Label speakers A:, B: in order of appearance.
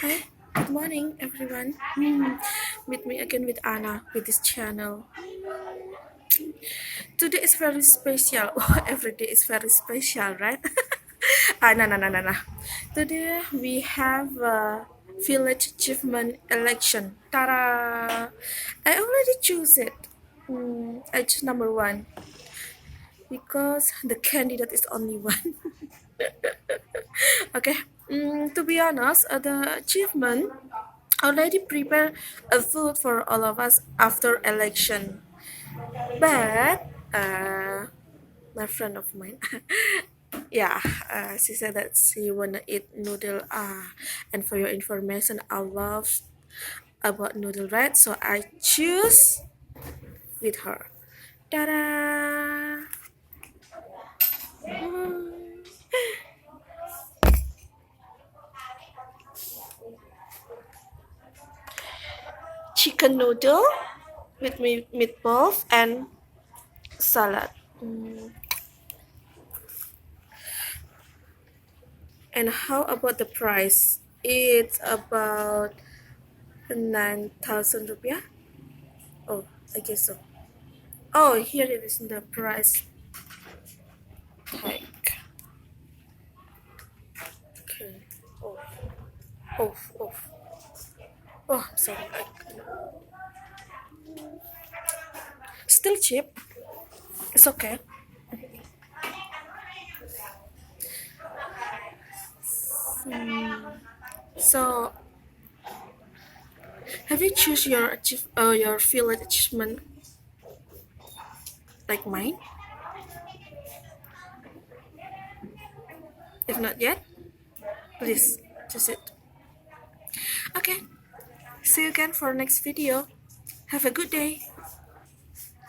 A: Hi, good morning everyone. Meet me again with Anna with this channel. Today is very special. Every day is very special, right? No. Today we have a village achievement election. Ta-da! I already choose it. I choose number one because the candidate is only one. Okay. To be honest, the achievement already prepare a food for all of us after election. But my friend of mine, yeah, she said that she wanna eat noodle. And for your information, I love about noodle, right? So I choose with her. Ta-da! Mm. Chicken noodle with meatballs and salad. And how about the price? It's about 9,000 rupiah. Oh, I guess so. Oh, here it is in the price tag. Okay. Oh, oh. Oh, I'm sorry. Still cheap. It's okay. So, have you choose your field achievement like mine? If not yet, please choose it. Okay. See you again for next video. Have a good day.